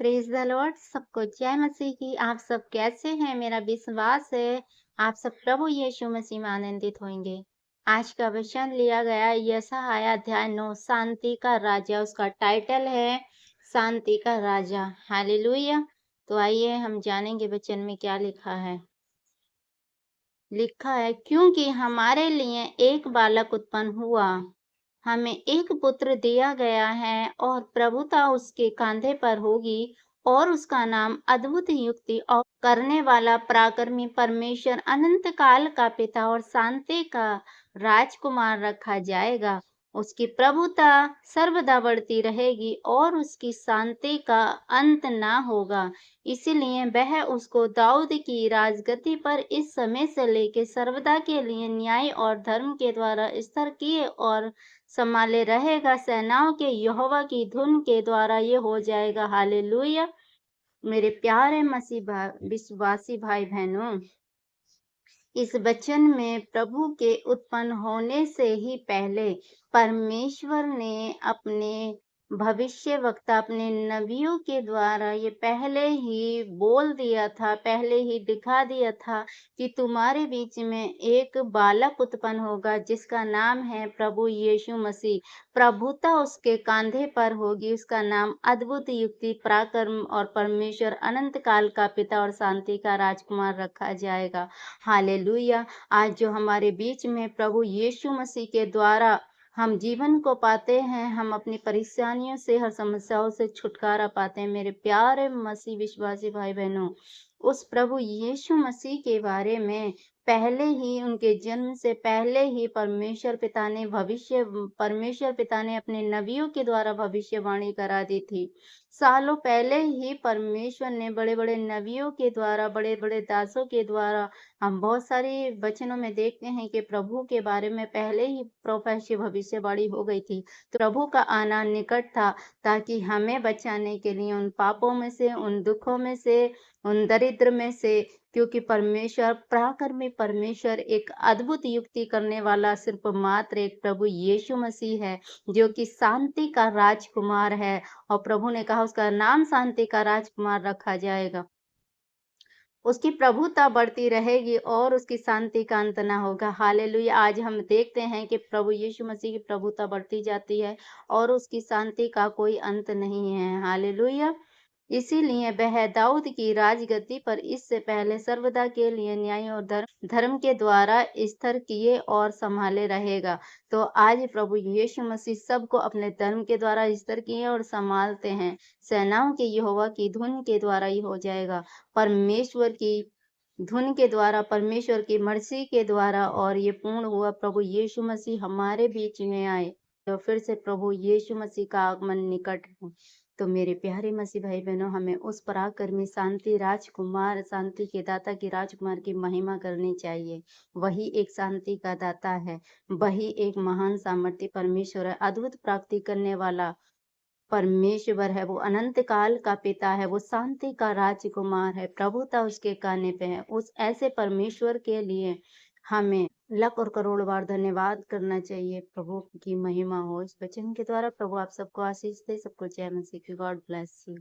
Praise the Lord. सबको जय मसीह की। आप सब कैसे हैं? मेरा विश्वास है आप सब प्रभु यीशु मसीह में आनंदित होंगे। आज का वचन लिया गया है यशायाह अध्याय 9, शांति का राजा। उसका टाइटल है शांति का राजा। हालेलुया। तो आइए हम जानेंगे वचन में क्या लिखा है। लिखा है, क्योंकि हमारे लिए एक बालक उत्पन्न हुआ, हमें एक पुत्र दिया गया है और प्रभुता उसके कांधे पर होगी, और उसका नाम अद्भुत युक्ति और करने वाला, पराक्रमी परमेश्वर, अनंत काल का पिता और शांति का राजकुमार रखा जाएगा। उसकी प्रभुता सर्वदा बढ़ती रहेगी और उसकी शांति का अंत ना होगा। इसलिए वह उसको दाऊद की राजगद्दी पर इस समय से लेके सर्वदा के लिए न्याय और धर्म के द्वारा स्थिर किए और संभाले रहेगा। सेनाओं के यहोवा की धुन के द्वारा ये हो जाएगा। हालेलुया। मेरे प्यारे मसीह विश्वासी भाई बहनों, इस वचन में प्रभु के उत्पन्न होने से ही पहले परमेश्वर ने अपने भविष्यवक्ता, अपने नबियों के द्वारा ये पहले ही बोल दिया था, पहले ही दिखा दिया था कि तुम्हारे बीच में एक बालक उत्पन्न होगा जिसका नाम है प्रभु यीशु मसीह। प्रभुता उसके कांधे पर होगी। उसका नाम अद्भुत युक्ति, पराक्रम और परमेश्वर, अनंत काल का पिता और शांति का राजकुमार रखा जाएगा। हालेलुया। आज जो हमारे बीच में प्रभु यीशु मसीह के द्वारा हम जीवन को पाते हैं, हम अपनी परेशानियों से, हर समस्याओं से छुटकारा पाते हैं। मेरे प्यारे मसीह विश्वासी भाई बहनों, उस प्रभु यीशु मसीह के बारे में पहले ही, उनके जन्म से पहले ही परमेश्वर पिता ने अपने नबियों के द्वारा भविष्यवाणी करा दी थी। सालों पहले ही परमेश्वर ने बड़े बड़े नबियों के द्वारा, बड़े बड़े दासों के द्वारा, हम बहुत सारे वचनों में देखते हैं कि प्रभु के बारे में पहले ही प्रोफेसी भविष्यवाणी हो गई थी। तो प्रभु का आना निकट था, ताकि हमें बचाने के लिए उन पापों में से, उन दुखों में से, उन दरिद्र में से, क्योंकि परमेश्वर, पराक्रमी परमेश्वर, एक अद्भुत युक्ति करने वाला सिर्फ मात्र एक प्रभु यीशु मसीह है, जो कि शांति का राजकुमार है। और प्रभु ने कहा उसका नाम शांति का राजकुमार रखा जाएगा। उसकी प्रभुता बढ़ती रहेगी और उसकी शांति का अंत ना होगा। हालेलुया। आज हम देखते हैं कि प्रभु यीशु मसीह की प्रभुता बढ़ती जाती है और उसकी शांति का कोई अंत नहीं है। हालेलुया। इसीलिए वह दाऊद की राजगद्दी पर इससे पहले सर्वदा के लिए न्याय और धर्म के द्वारा स्थिर किए और संभाले रहेगा। तो आज प्रभु यीशु मसीह सबको अपने धर्म के द्वारा स्थिर किए और संभालते हैं। सेनाओं के यहोवा की धुन के द्वारा ही हो जाएगा। परमेश्वर की धुन के द्वारा, परमेश्वर की मर्जी के द्वारा, और ये पूर्ण हुआ। प्रभु यीशु मसीह हमारे बीच में आए। तो फिर से प्रभु यीशु मसीह का आगमन निकट है। तो मेरे प्यारे मसीह भाई बहनों, हमें उस पराक्रमी शांति राजकुमार, शांति के दाता की राजकुमार की महिमा करनी चाहिए। वही एक शांति का दाता है, वही एक महान सामर्थ्य परमेश्वर है, अद्भुत प्राप्ति करने वाला परमेश्वर है। वो अनंत काल का पिता है, वो शांति का राजकुमार है, प्रभुता उसके कहने पे है। उस ऐसे परमेश्वर के लिए हमें लाख और करोड़ बार धन्यवाद करना चाहिए। प्रभु की महिमा हो इस वचन के द्वारा। प्रभु आप सबको आशीष दे। सबको जय मसीह की। God bless you.